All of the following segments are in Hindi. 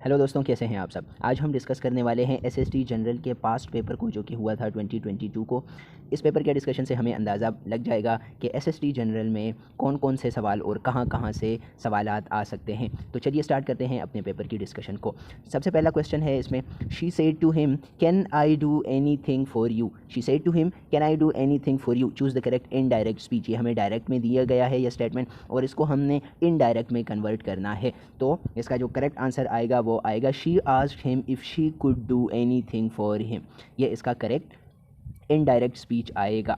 हेलो दोस्तों, कैसे हैं आप सब। आज हम डिस्कस करने वाले हैं एसएसटी जनरल के पास्ट पेपर को, जो कि हुआ था 2022 को। इस पेपर के डिस्कशन से हमें अंदाज़ा लग जाएगा कि एसएसटी जनरल में कौन कौन से सवाल और कहां कहां से सवालात आ सकते हैं। तो चलिए स्टार्ट करते हैं अपने पेपर की डिस्कशन को। सबसे पहला क्वेश्चन है इसमें, she said to him can I do anything for you. She said to him can I do anything for you. Choose the correct indirect speech. ये हमें डायरेक्ट में दिया गया है यह स्टेटमेंट, और इसको हमने इनडायरेक्ट में कन्वर्ट करना है। तो इसका जो करेक्ट आंसर आएगा वो आएगा she asked him if she could do anything for him. ये इसका करेक्ट इनडायरेक्ट स्पीच आएगा।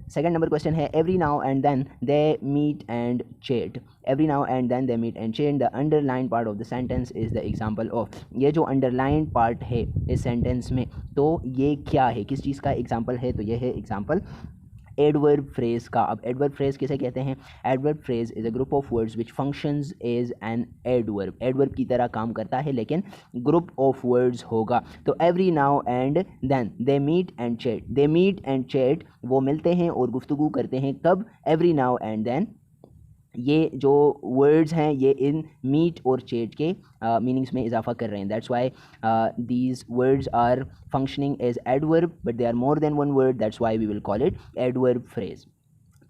सेकंड नंबर क्वेश्चन है, every now and then they meet and chat. Every now and then they meet and chat, the underline part of the sentence is the example of. ये जो अंडरलाइन पार्ट है इस सेंटेंस में, तो ये क्या है, किस चीज़ का एग्जाम्पल है? तो ये है एग्जाम्पल एडवर्ब फ्रेज का। अब एडवर्ब फ्रेज किसे कहते हैं? Adverb phrase is a group of words which functions as an adverb. Adverb की तरह काम करता है लेकिन ग्रुप ऑफ वर्ड्स होगा। तो every now and then they meet and chat. They meet and chat, वो मिलते हैं और गुफ्तगू करते हैं। कब? Every now and then. ये जो वर्ड्स हैं ये इन मीट और चैट के मीनिंग्स में इजाफा कर रहे हैं। That's why these words are functioning as adverb, but they are more than one word. That's why we will call it adverb phrase.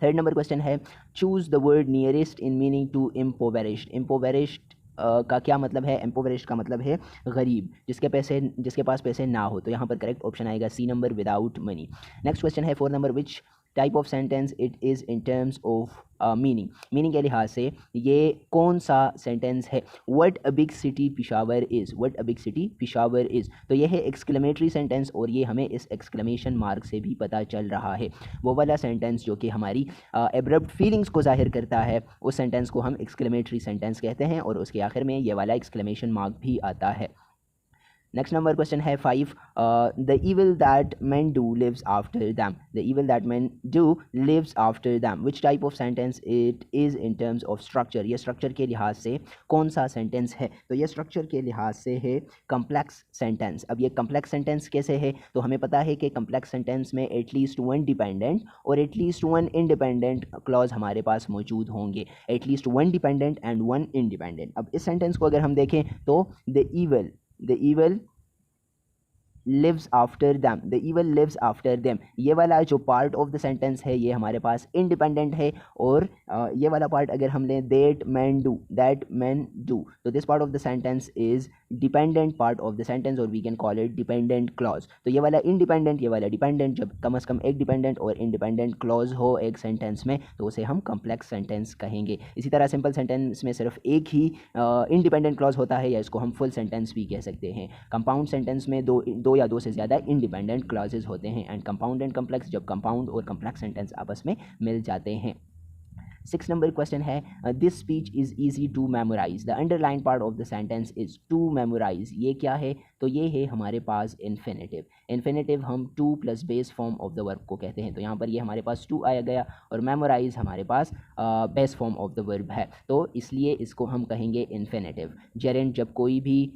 Third number question है, choose the word nearest in meaning to impoverished. Impoverished का क्या मतलब है? एम्पोवेरिश्ड का मतलब है गरीब, जिसके पास पैसे ना हो। तो यहाँ पर करेक्ट ऑप्शन आएगा C number, without money. Next question है fourth number, which type of sentence it is in terms of meaning. Meaning के लिहाज से ये कौन सा सेंटेंस है? What a big city Peshawar is. What a big city Peshawar is. तो ये है एक्सक्लेमेटरी सेंटेंस, और ये हमें इस एक्सक्लेमेशन मार्क से भी पता चल रहा है। वो वाला सेंटेंस जो कि हमारी एब्रप्ट फीलिंग्स को जाहिर करता है, उस सेंटेंस को हम एक्सक्लेमेटरी सेंटेंस कहते हैं, और उसके आखिर में ये वाला एक्सक्लेमेशन मार्क भी आता है। नेक्स्ट नंबर क्वेश्चन है 5, the evil that man do lives after them. The evil that man do lives after them, which type of sentence it is in terms of structure. ये स्ट्रक्चर के लिहाज से कौन सा सेंटेंस है? तो ये स्ट्रक्चर के लिहाज से है कम्प्लेक्स सेंटेंस। अब ये कम्प्लेक्स सेंटेंस कैसे है? तो हमें पता है कि कम्प्लेक्स सेंटेंस में एटलीस्ट वन डिपेंडेंट और एटलीस्ट वन इंडिपेंडेंट क्लॉज हमारे पास मौजूद होंगे। At least one dependent and one independent. अब इस सेंटेंस को अगर हम देखें तो the evil lives after them, the evil lives after them, ये वाला जो पार्ट ऑफ द सेंटेंस है ये हमारे पास इंडिपेंडेंट है। और ये वाला पार्ट अगर हम लें, that men do, तो this part of the sentence is dependent part of the sentence, और we can call it dependent clause. तो ये वाला इंडिपेंडेंट, ये वाला डिपेंडेंट, जब कम से कम एक डिपेंडेंट और इंडिपेंडेंट क्लॉज हो एक सेंटेंस में, तो उसे हम कम्प्लेक्स सेंटेंस कहेंगे। इसी तरह सिंपल सेंटेंस में सिर्फ एक ही इंडिपेंडेंट क्लॉज होता है, या इसको हम फुल सेंटेंस भी कह सकते हैं। कंपाउंड सेंटेंस में दो या दो से ज़्यादा इंडिपेंडेंट क्लॉजेज होते हैं, एंड कंपाउंड एंड कम्प्लेक्स, जब कंपाउंड और कम्प्लेक्स सेंटेंस आपस में मिल जाते हैं। 6 नंबर क्वेश्चन है, this speech is easy to memorise. The underline part of the sentence is to memorise. ये क्या है? तो ये है हमारे पास इन्फिनेटिव। इन्फिनेटिव हम to plus base form of the verb को कहते हैं। तो यहाँ पर ये हमारे पास टू आया गया, और मेमोराइज हमारे पास base form of the verb है, तो इसलिए इसको हम कहेंगे इन्फिनेटिव। जेरेंट, जब कोई भी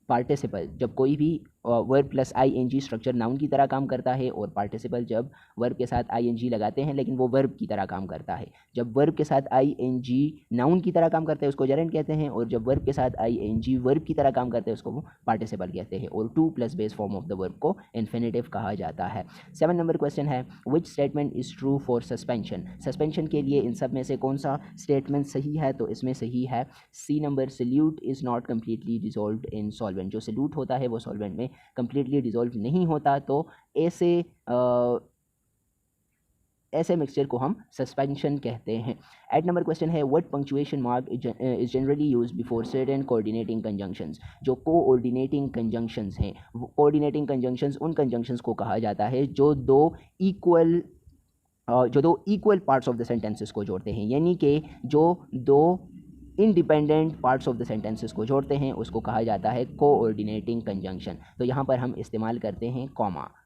पार्टिसिपल, जब कोई भी verb plus ING structure noun की तरह काम करता है, और पार्टिसिपल जब वर्ब के साथ आईएनजी लगाते हैं लेकिन वो वर्ब की तरह काम करता है। जब वर्ब के साथ आईएनजी नाउन की तरह काम करते हैं उसको जेरेंट कहते हैं, और जब वर्ब के साथ आईएनजी वर्ब की तरह काम करते हैं उसको वो पार्टिसिपल कहते हैं, और to plus base form of the verb को इन्फिनेटिव कहा जाता है। 7 नंबर क्वेश्चन है, which statement is true for suspension. Suspension के लिए इन सब में से कौन सा स्टेटमेंट सही है? तो इसमें सही है C number, solute is not completely dissolved in solvent. जो सल्यूट होता है वो सॉल्वेंट में कंप्लीटली डिसॉल्व नहीं होता, तो ऐसे मिक्सचर को हम सस्पेंशन कहते हैं। 8 नंबर क्वेश्चन है, what punctuation mark is generally used before certain coordinating conjunctions. जो कोऑर्डिनेटिंग कंजंक्शंस हैं, कोऑर्डिनेटिंग कंजंक्शंस उन कंजंक्शंस को कहा जाता है जो दो equal parts of the sentences को जोड़ते हैं, यानी कि जो दो independent parts of the sentences को जोड़ते हैं उसको कहा जाता है कोऑर्डिनेटिंग कंजंक्शन। तो यहाँ पर हम इस्तेमाल करते हैं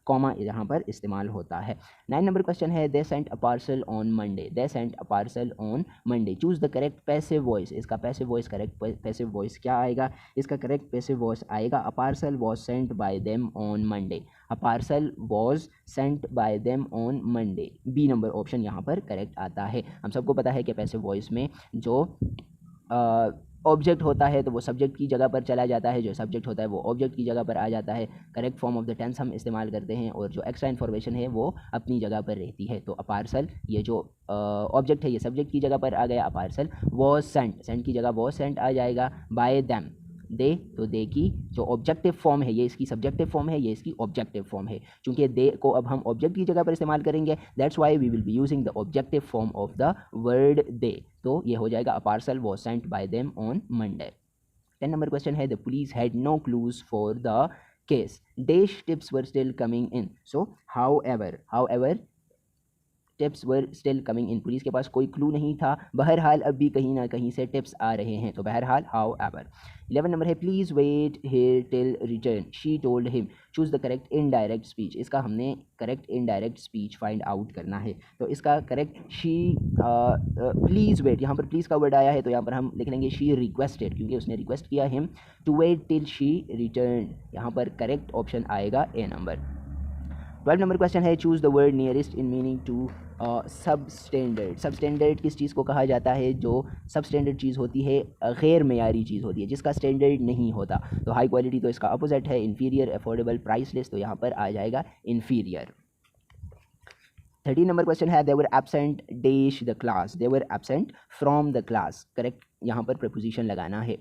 कॉमा यहाँ पर इस्तेमाल होता है। 9 नंबर क्वेश्चन है, they sent a parcel on Monday. They sent a parcel on Monday, choose the correct passive voice. इसका passive voice, correct passive voice क्या आएगा? इसका करेक्ट पैसिव वॉइस आएगा, a parcel was sent by them on Monday. A parcel was sent by them on Monday, B number option यहाँ पर करेक्ट आता है। हम सबको पता है कि पैसिव वॉइस में जो ऑब्जेक्ट होता है तो वो सब्जेक्ट की जगह पर चला जाता है, जो सब्जेक्ट होता है वो ऑब्जेक्ट की जगह पर आ जाता है। Correct form of the tense हम इस्तेमाल करते हैं और जो एक्स्ट्रा इन्फॉर्मेशन है वो अपनी जगह पर रहती है। तो अ पार्सल, ये जो ऑब्जेक्ट है ये सब्जेक्ट की जगह पर आ गया। A parcel was sent, sent की जगह वॉज सेंट आ जाएगा। बाय दैम, दे, तो दे की जो ऑब्जेक्टिव फॉर्म है ये इसकी सब्जेक्टिव फॉर्म है, ये इसकी ऑब्जेक्टिव फॉर्म है। चूंकि दे को अब हम ऑब्जेक्ट की जगह पर इस्तेमाल करेंगे, that's why we will be using the objective form of the word they. तो ये हो जाएगा a parcel was sent by them on Monday. 10 number question है the police had no clues for the case, dash tips were still coming in. So however tips were still coming in, police के पास कोई क्लू नहीं था, बहरहाल अब भी कहीं ना कहीं से टिप्स आ रहे हैं, तो बहरहाल हाउ एवर। 11 नंबर है please wait here till return, she told him, choose the correct indirect speech. इसका हमने correct indirect speech find out करना है। तो इसका करेक्ट शी प्लीज वेट, यहाँ पर प्लीज का वर्ड आया है तो यहाँ पर हम लिख लेंगे शी रिक्वेस्टेड, क्योंकि उसने रिक्वेस्ट किया him to wait till she return. यहाँ पर करेक्ट ऑप्शन आएगा ए नंबर। 12 नंबर क्वेश्चन है choose the word nearest in meaning to substandard. Substandard किस चीज़ को कहा जाता है? जो सब स्टैंडर्ड चीज़ होती है गैर मेयारी चीज़ होती है, जिसका स्टैंडर्ड नहीं होता। तो हाई क्वालिटी तो इसका अपोजिट है, इन्फीरियर, अफोर्डेबल, प्राइसलेस, तो यहाँ पर आ जाएगा इन्फीरियर। 13 नंबर क्वेश्चन है they were absent dash the class, they were absent from the class, correct यहाँ पर प्रपोजिशन लगाना है।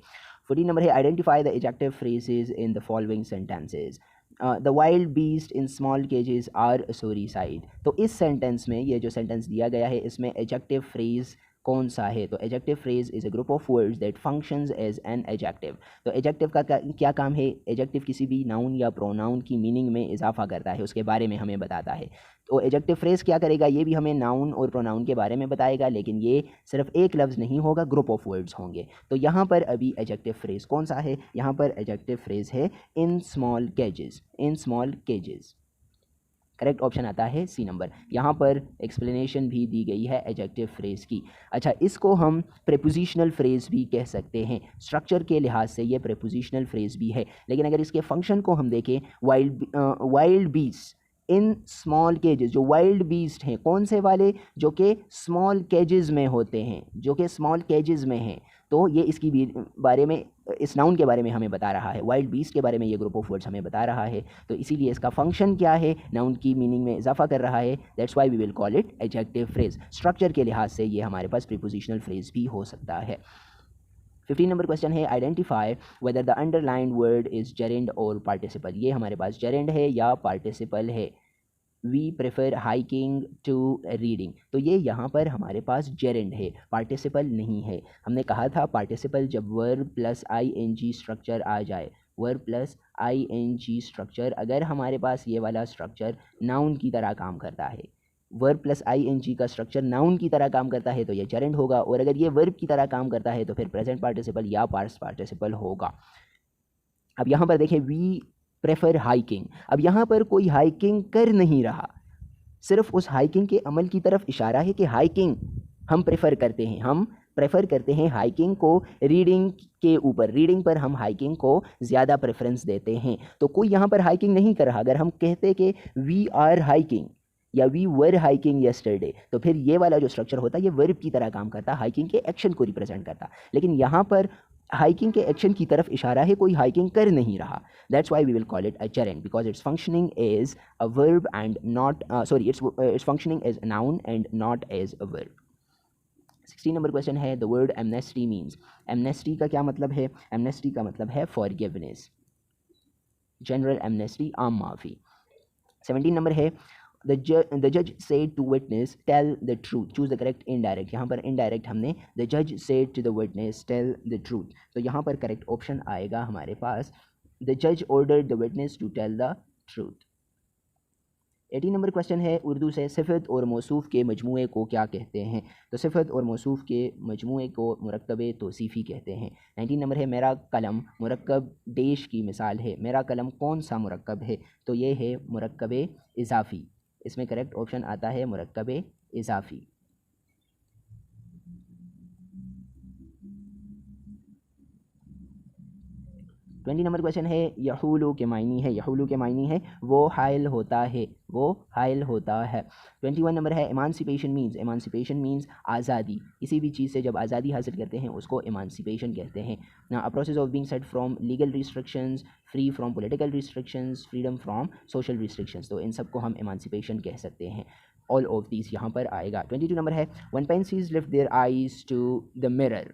14 नंबर है identify the adjective phrases in the following sentences. The wild beast in small cages are sorry side. तो इस सेंटेंस में, ये जो सेंटेंस दिया गया है इसमें एडजेक्टिव फ्रेज कौन सा है? तो adjective phrase is a group of words that functions as an adjective. तो एडजेक्टिव का क्या काम है? एडजेक्टिव किसी भी नाउन या प्रोनाउन की मीनिंग में इजाफा करता है, उसके बारे में हमें बताता है। तो एडजेक्टिव फ्रेज क्या करेगा? ये भी हमें नाउन और प्रोनाउन के बारे में बताएगा, लेकिन ये सिर्फ एक लफ्ज़ नहीं होगा, ग्रुप ऑफ वर्ड्स होंगे। तो यहाँ पर अभी एडजेक्टिव फ्रेज कौन सा है? यहाँ पर एडजेक्टिव फ्रेज है in small cages, in small cages. Correct option आता है सी नंबर। यहाँ पर एक्सप्लेनेशन भी दी गई है एडजेक्टिव फ्रेज की। अच्छा, इसको हम प्रेपोजिशनल फ्रेज भी कह सकते हैं। स्ट्रक्चर के लिहाज से ये प्रेपोजिशनल फ्रेज भी है, लेकिन अगर इसके फंक्शन को हम देखें, वाइल्ड बीस्ट इन स्मॉल केजेस, जो वाइल्ड बीस्ट हैं कौन से वाले? जो कि स्मॉल केजेस में होते हैं, जो कि स्मॉल केजेस में हैं। तो ये इसकी भी बारे में, इस नाउन के बारे में हमें बता रहा है, वाइल्ड बीस्ट के बारे में ये ग्रुप ऑफ वर्ड्स हमें बता रहा है। तो इसीलिए इसका फंक्शन क्या है? नाउन की मीनिंग में इजाफा कर रहा है, that's why we will call it adjective phrase. Structure के लिहाज से ये हमारे पास प्रीपोजिशनल फ्रेज भी हो सकता है। 15 नंबर क्वेश्चन है identify whether the underlined word is gerund और पार्टिसिपल। ये हमारे पास जेरेंड है या पार्टिसिपल है। We prefer hiking to reading, तो ये यहाँ पर हमारे पास जेरेंड है, पार्टिसिपल नहीं है। हमने कहा था पार्टिसिपल जब वर्ब प्लस आईएनजी स्ट्रक्चर आ जाए, वर्ब प्लस आईएनजी स्ट्रक्चर, अगर हमारे पास ये वाला स्ट्रक्चर नाउन की तरह काम करता है, वर्ब प्लस आईएनजी का स्ट्रक्चर नाउन की तरह काम करता है तो ये जेरेंड होगा, और अगर ये वर्ब की तरह काम करता है तो फिर प्रेजेंट पार्टिसिपल या पास्ट पार्टिसिपल होगा। अब यहाँ पर देखें, वी प्रेफर हाइकिंग, अब यहाँ पर कोई हाइकिंग कर नहीं रहा, सिर्फ उस हाइकिंग के अमल की तरफ इशारा है कि हाइकिंग हम प्रेफर करते हैं, हम प्रेफर करते हैं हाइकिंग को रीडिंग के ऊपर, रीडिंग पर हम हाइकिंग को ज़्यादा प्रेफरेंस देते हैं। तो कोई यहाँ पर हाइकिंग नहीं कर रहा। अगर हम कहते कि वी आर हाइकिंग या वी वर हाइकिंग येस्टरडे, तो फिर ये वाला जो स्ट्रक्चर होता है ये वर्ब की तरह काम करता, हाइकिंग के एक्शन को रिप्रेजेंट करता। लेकिन यहाँ पर हाइकिंग के एक्शन की तरफ इशारा है, कोई हाइकिंग कर नहीं रहा। That's why we will call it a gerund because it's functioning as a verb and not it's functioning as noun and not as a verb. 16 number question है the word amnesty means. Amnesty का क्या मतलब है? एमनेस्टी का मतलब है फॉरगिवनेस, जनरल एमनेस्टी, आम माफ़ी। 17 नंबर है the judge said to witness tell the truth, choose the correct indirect। यहाँ पर indirect हमने the judge said to the witness tell the truth, तो यहाँ पर correct option आएगा हमारे पास the judge ordered the witness to tell the truth। 18 number question है उर्दू से सिफ़त और मौसूफ़ के मजमूए को क्या कहते हैं? तो सिफ़त और मौसूफ़ के मजमूए को मुरक्कब तौसीफ़ी कहते हैं। 19 नंबर है मेरा कलम मुरक्कब डेश की मिसाल है। मेरा कलम कौन सा मुरक्कब है? तो ये है मुरक्कब इज़ाफ़ी, इसमें करेक्ट ऑप्शन आता है मुरक्कब इज़ाफ़ी। 20 नंबर क्वेश्चन है यहूलू के मायनी है, यहूलू के मायनी है वो हायल होता है, वो हायल होता है। 21 नंबर है एमांसिपेशन मीन्स, एमांसिपेशन मीन्स आज़ादी, किसी भी चीज़ से जब आज़ादी हासिल करते हैं उसको एमांसिपेशन कहते हैं ना। A process of being set from legal restrictions, free from political restrictions, freedom from social restrictions, तो इन सब को हम एमांसिपेशन कह सकते हैं। ऑल ऑफ दिस यहाँ पर आएगा। 22 नंबर है when pencils lift their eyes to the mirror,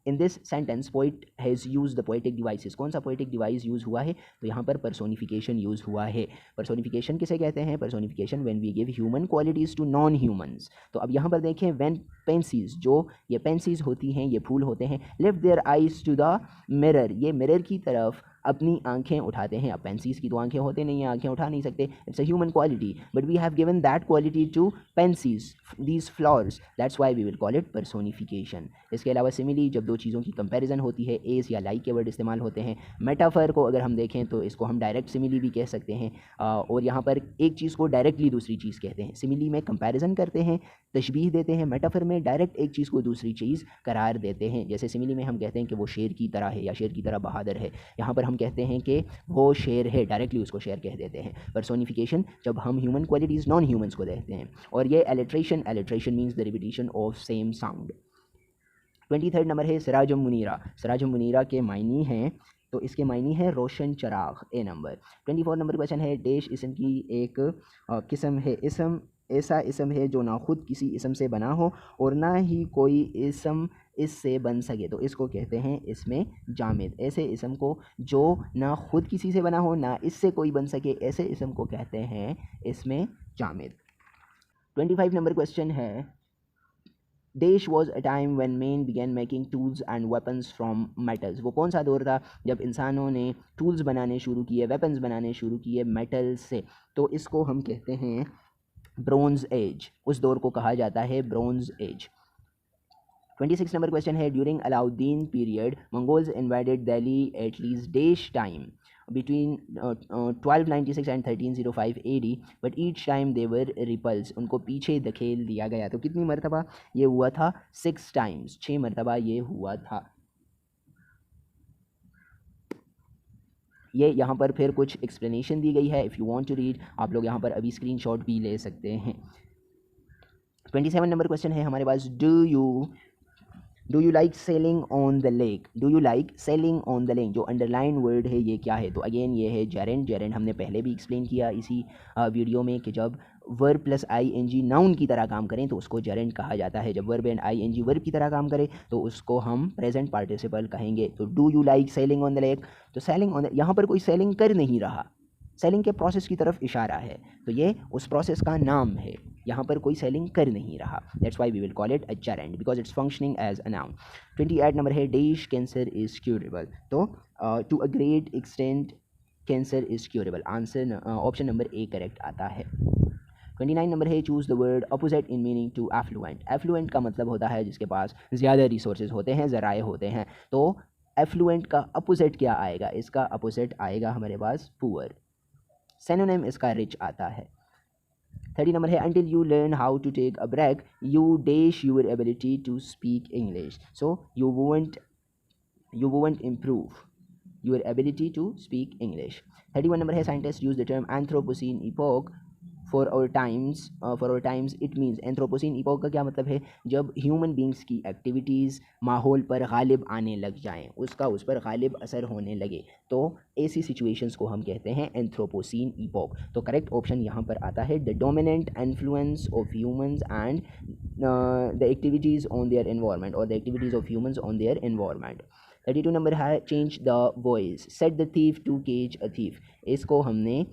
in this sentence poet has use the poetic devices, कौन सा पोइटिक डिवाइस यूज़ हुआ है, तो यहाँ पर पर्सोनिफिकेशन यूज़ हुआ है। पर्सोनिफिकेशन किसे कहते हैं, personification when we give human qualities to non humans. तो अब यहाँ पर देखें व्हेन पेंसीज, जो ये पेंसीज होती हैं, ये फूल होते हैं, lift their eyes to the mirror, ये मिरर की तरफ अपनी आंखें उठाते हैं। अब पेंसीज की तो आंखें होते नहीं हैं, आंखें उठा नहीं सकते, it's a human quality, but we have given that quality to pansies, these flowers, that's why we will call it personification. इसके अलावा सिमिली जब दो चीज़ों की कंपैरिजन होती है, एज या लाइक के वर्ड इस्तेमाल होते हैं। मेटाफर को अगर हम देखें तो इसको हम डायरेक्ट सिमिली भी कह सकते हैं, और यहाँ पर एक चीज़ को डायरेक्टली दूसरी चीज़ कहते हैं। सिमिली में कंपैरिजन करते हैं, तशबीह देते हैं, मेटाफर में डायरेक्ट एक चीज़ को दूसरी चीज़ करार देते हैं। जैसे सिमिली में हम कहते हैं कि वो शेर की तरह है या शेर की तरह बहादुर है, यहाँ पर हम कहते हैं कि वो शेर है, डायरेक्टली उसको शेर कह देते हैं। पर्सोनिफिकेशन जब हम ह्यूमन क्वालिटीज़ नॉन ह्यूमंस को देखते हैं। और ये alliteration, alliteration means the repetition of same sound. 23 number है सिराजुम मुनीरा, सिराजुम मुनीरा के मायनी हैं, तो इसके मायनी है रोशन चराग, ए नंबर। 24 नंबर क्वेश्चन है देश इसम की एक किस्म है, इसम ऐसा इसम है जो ना खुद किसी इसम से बना हो और ना ही कोई इसम इससे बन सके, तो इसको कहते हैं इसमें जामिद। ऐसे इसम को जो ना खुद किसी से बना हो ना इससे कोई बन सके, ऐसे इसम को कहते हैं इसमें जामिद। 25 नंबर क्वेश्चन है देश was a time when man began making tools and weapons from metals, वो कौन सा दौर था जब इंसानों ने टूल्स बनाने शुरू किए, वेपन्स बनाने शुरू किए मेटल से, तो इसको हम कहते हैं ब्रोंज एज, उस दौर को कहा जाता है ब्रोंज एज। 26 नंबर क्वेश्चन है during Alauddin period Mongols invaded Delhi at least dash time between 1296 and 1305 AD, but each time they were repulsed, उनको पीछे धकेल दिया गया। तो कितनी मरतबा ये हुआ था, 6 टाइम्स, 6 मरतबा ये हुआ था। ये यहाँ पर फिर कुछ एक्सप्लेनेशन दी गई है, if you want to read आप लोग यहाँ पर अभी स्क्रीनशॉट भी ले सकते हैं। 27 नंबर क्वेश्चन है हमारे पास do you like sailing on the lake, do you like sailing on the lake, जो अंडरलाइन वर्ड है ये क्या है, तो अगेन ये है जेरेंट। जेरेंट हमने पहले भी एक्सप्लेन किया इसी वीडियो में कि जब वर्ब प्लस आईएनजी नाउन की तरह काम करें तो उसको जेरेंट कहा जाता है, जब वर्ब एंड आईएनजी वर्ब की तरह काम करे तो उसको हम प्रेजेंट पार्टिसिपल कहेंगे। तो do you like sailing on the lake, तो सेलिंग ऑन द, यहाँ पर कोई सेलिंग कर नहीं रहा, सेलिंग के प्रोसेस की तरफ इशारा है, तो ये उस प्रोसेस का नाम है, यहाँ पर कोई सेलिंग कर नहीं रहा, that's why we will call it a gerund because it's functioning as a noun. 28 number है डैश कैंसर इज क्यूरेबल, तो to a great extent cancer is curable, answer option number A correct आता है। 29 नंबर है choose the word opposite in meaning to affluent, affluent का मतलब होता है जिसके पास ज़्यादा रिसोर्सेज होते हैं, ज़राए होते हैं, तो एफ्लुएंट का अपोजिट क्या आएगा, इसका अपोजिट आएगा हमारे पास पुअर, सिनोनिम इसका रिच आता है। 30 नंबर है until you learn how to take a break you dash your ability to speak English, so you won't improve your ability to speak English. 31 number है scientists use the term Anthropocene epoch for our times it means Anthropocene epoch का क्या मतलब है, जब ह्यूमन बींग्स की एक्टिविटीज़ माहौल पर गालिब आने लग जाएं, उसका उस पर गालिब असर होने लगे, तो ऐसी सिचुएशंस को हम कहते हैं Anthropocene epoch। तो करेक्ट ऑप्शन यहाँ पर आता है the dominant influence of humans and the activities on their environment और the activities of humans on their environment. 32 number है change the voice set the thief to cage a thief, इसको हमने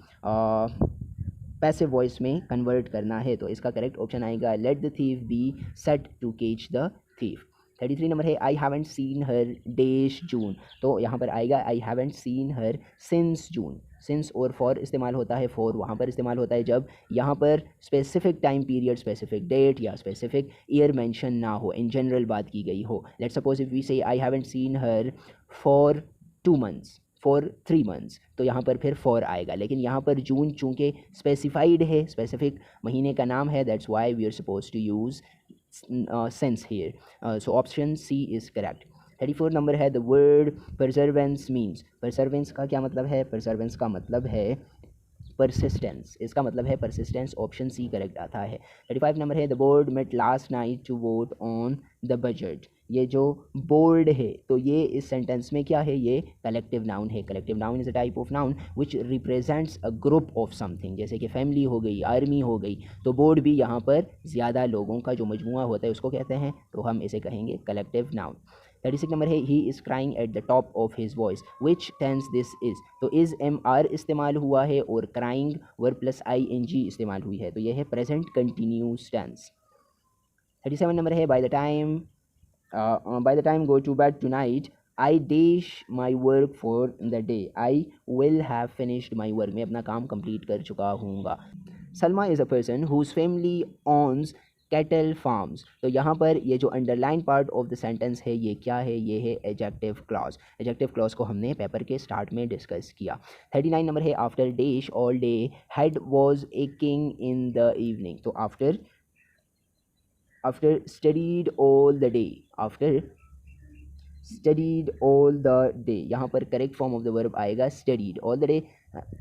पैसिव वॉइस में कन्वर्ट करना है, तो इसका करेक्ट ऑप्शन आएगा let the thief be set to cage the thief. 33 number है I haven't seen her dash June, तो यहाँ पर आएगा I haven't seen her since June, since और फॉर इस्तेमाल होता है, फॉर वहाँ पर इस्तेमाल होता है जब यहाँ पर specific time period, specific date या स्पेसिफिक ईयर मेंशन ना हो, इन जनरल बात की गई हो। लेट्स सपोज इफ वी से आई haven't seen her for 2 months, for 3 months, तो यहाँ पर फिर फॉर आएगा, लेकिन यहाँ पर जून चूँकि स्पेसिफाइड है, स्पेसिफिक महीने का नाम है, that's why we are suppose to use since here, so option C is correct। 34 number है the word perseverance means. Perseverance का क्या मतलब है? परसर्वेंस का मतलब है परसिस्टेंस, इसका मतलब है परसिस्टेंस, ऑप्शन सी करेक्ट आता है। 35 नंबर है the board met last night to vote on the budget. ये जो बोर्ड है तो ये इस सेंटेंस में क्या है? ये कलेक्टिव नाउन है। Collective noun is a type of noun which represents a group of something, जैसे कि फैमिली हो गई, आर्मी हो गई, तो बोर्ड भी यहाँ पर ज़्यादा लोगों का जो मजमुआ होता है उसको कहते हैं, तो हम इसे कहेंगे कलेक्टिव नाउन। 36 नंबर है he is crying at the top of his voice, which tense this is. तो इज़ एम आर इस्तेमाल हुआ है और crying verb plus I N G इस्तेमाल हुई है, तो यह है प्रेजेंट कंटिन्यूस टेंस। 37 नंबर है by the time go to bed tonight I dash my work for the day, I will have finished my work, मैं अपना काम कंप्लीट कर चुका हूँगा। Salma is a person whose family owns cattle farms. तो यहाँ पर ये जो underline part of the sentence है ये क्या है? ये है एडजेक्टिव क्लॉज। एडजेक्टिव क्लॉज को हमने पेपर के स्टार्ट में डिस्कस किया। 39 नंबर है after dash all day he'd was aching in the evening. तो after studied all the day, after studied all the day, यहाँ पर correct form of the verb आएगा studied all the day,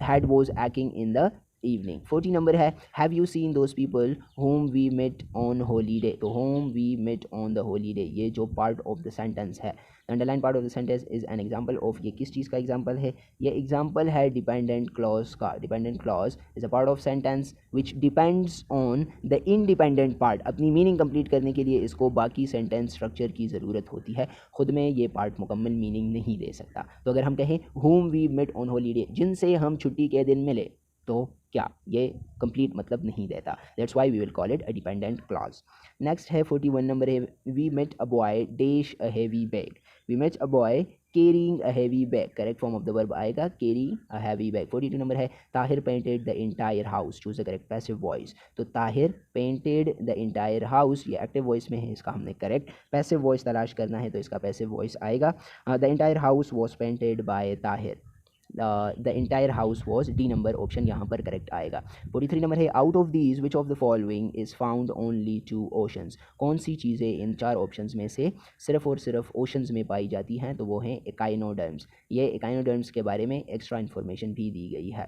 had was aching in the evening। 40 number है have you seen those people whom we met on holiday। तो whom we met on the holiday ये जो पार्ट ऑफ द सेंटेंस है, underline part of the sentence is an example of, ये किस चीज़ का एग्जाम्पल है? ये एग्जाम्पल है डिपेंडेंट क्लॉज का। Dependent clause is a part of sentence which depends on the independent part. अपनी मीनिंग कंप्लीट करने के लिए इसको बाकी सेंटेंस स्ट्रक्चर की ज़रूरत होती है, खुद में ये पार्ट मुकम्मल मीनिंग नहीं दे सकता। तो अगर हम कहें whom we met on holiday, जिनसे हम छुट्टी के दिन मिले, तो क्या ये कंप्लीट मतलब नहीं देता। That's why we will call it a dependent clause. Next है 41 नंबर है we met a boy dash a heavy bag. We met a boy carrying a heavy bag, correct form of the verb आएगा carry a heavy bag. 42 number है Tahir painted the entire house, choose the correct passive voice. तो Tahir painted the entire house ये एक्टिव वॉइस में है, इसका हमने करेक्ट पैसिव वॉइस तलाश करना है, तो इसका पैसिव वॉइस आएगा the entire house was painted by Tahir. The entire house was D number option यहाँ पर करेक्ट आएगा। 43 नंबर है out of these which of the following is found only to oceans. कौन सी चीज़ें इन चार ऑप्शंस में से सिर्फ और सिर्फ ओशंस में पाई जाती हैं? तो वो हैं एकाइनोडर्म्स। ये एकाइनोडर्म्स के बारे में एक्स्ट्रा इन्फॉर्मेशन भी दी गई है,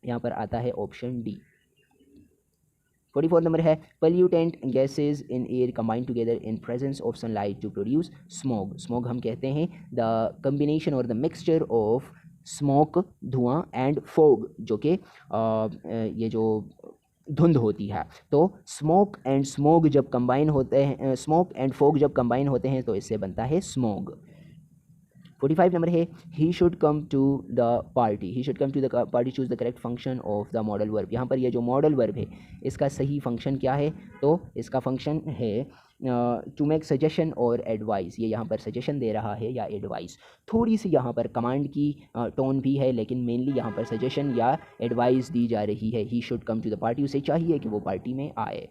यहाँ पर आता है ऑप्शन डी। 44 नंबर है pollutant gases in air combine together in presence of sunlight to produce smog. Smog हम कहते हैं द कम्बिनेशन और द मिक्सचर ऑफ स्मोक धुआं एंड फोग, जो कि ये जो धुंध होती है। तो स्मोक एंड स्मोग जब कंबाइन होते हैं, स्मोक एंड फोग जब कंबाइन होते हैं तो इससे बनता है स्मोग। 45 नंबर है he should come to the party. He should come to the party, choose the correct function of the modal verb. यहाँ पर ये जो मॉडल वर्ब है इसका सही फंक्शन क्या है? तो इसका फंक्शन है टू मेक सजेशन और एडवाइस। ये यहाँ पर सजेशन दे रहा है या एडवाइस, थोड़ी सी यहाँ पर कमांड की टोन भी है, लेकिन मेनली यहाँ पर सजेशन या एडवाइस दी जा रही है। He should come to the party, उसे चाहिए कि वो पार्टी में आए।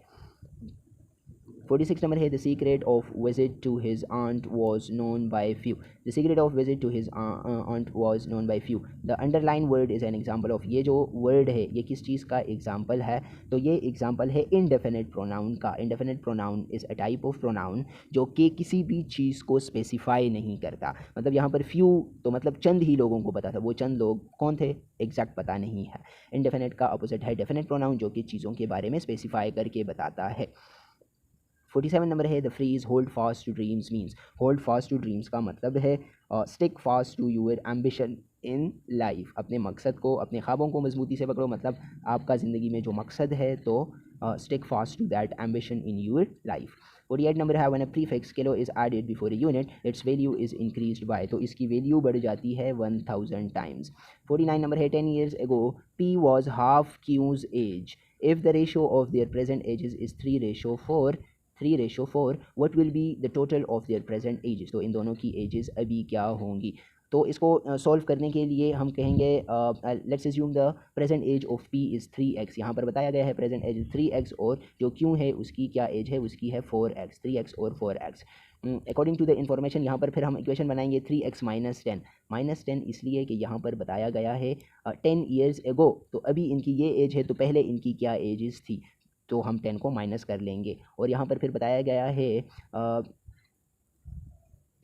46 नंबर है the secret of visit to his aunt was known by few. The secret of visit to his aunt was known by few. The underline word is an example of. ये जो वर्ड है ये किस चीज़ का एग्जाम्पल है? तो ये एग्जाम्पल है इनडेफिनेट प्रोनाउन का। Indefinite pronoun is a type of pronoun जो कि किसी भी चीज़ को स्पेसिफाई नहीं करता। मतलब यहाँ पर फ्यू तो मतलब चंद ही लोगों को पता था, वो चंद लोग कौन थे एग्जैक्ट पता नहीं है। इनडेफिनेट का अपोजिट है डेफिनेट प्रोनाउन जो कि चीज़ों के बारे में स्पेसिफाई करके बताता है। 47 नंबर है the phrase hold fast to dreams means. Hold fast to dreams का मतलब है stick fast to your ambition in life. अपने मकसद को, अपने ख्वाबों को मजबूती से पकड़ो, मतलब आपका ज़िंदगी में जो मकसद है तो stick fast to that ambition in your life. 48 number है when a prefix kilo is added before a unit its value is increased by. तो इसकी वैल्यू बढ़ जाती है 1000 टाइम्स। 49 नंबर है 10 years ago P was half Q's age if the ratio of their present ages is 3:4 what will be the total of their present ages। तो इन दोनों की एजेस अभी क्या होंगी? तो इसको सॉल्व करने के लिए हम कहेंगे let's assume the present age of P is 3x। यहाँ पर बताया गया है प्रेजेंट एज 3x और जो क्यों है उसकी क्या एज है? उसकी है 4x। 3x और 4x according to the information. यहाँ पर फिर हम इक्वेशन बनाएंगे 3x माइनस 10। माइनस 10 इसलिए कि यहाँ पर बताया गया है 10 years ago, तो अभी इनकी ये एज है तो पहले इनकी क्या एजेस थी, तो हम 10 को माइनस कर लेंगे। और यहाँ पर फिर बताया गया है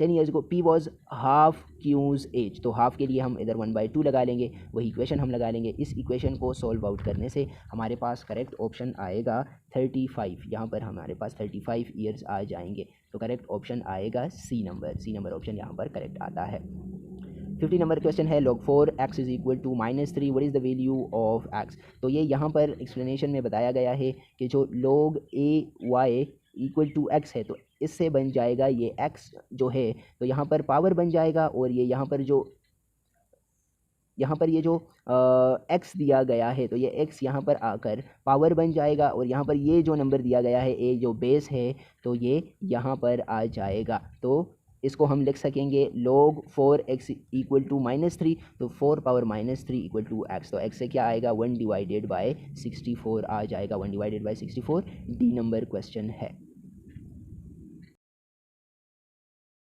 10 ईयर्स को P was half Q's age, तो हाफ के लिए हम इधर 1/2 लगा लेंगे, वही इक्वेशन हम लगा लेंगे। इस इक्वेशन को सॉल्व आउट करने से हमारे पास करेक्ट ऑप्शन आएगा 35, यहाँ पर हमारे पास 35 ईयर्स आ जाएंगे। तो करेक्ट ऑप्शन आएगा सी नंबर ऑप्शन यहाँ पर करेक्ट आता है। 50 नंबर क्वेश्चन है log 4x is equal to -3 what is the value of x। तो ये यहाँ पर एक्सप्लेनेशन में बताया गया है कि जो log ay equal to x है, तो इससे बन जाएगा ये x जो है, तो यहाँ पर पावर बन जाएगा, और ये यहाँ पर ये जो x दिया गया है, तो ये x यहाँ पर आकर पावर बन जाएगा, और यहाँ पर ये जो नंबर दिया गया है a जो बेस है, तो ये यहाँ पर आ जाएगा। तो इसको हम लिख सकेंगे log 4x इक्वल टू -3, तो 4 पावर -3 इक्वल टू x, तो x से क्या आएगा 1/64 आ जाएगा, 1/64 डी नंबर क्वेश्चन है।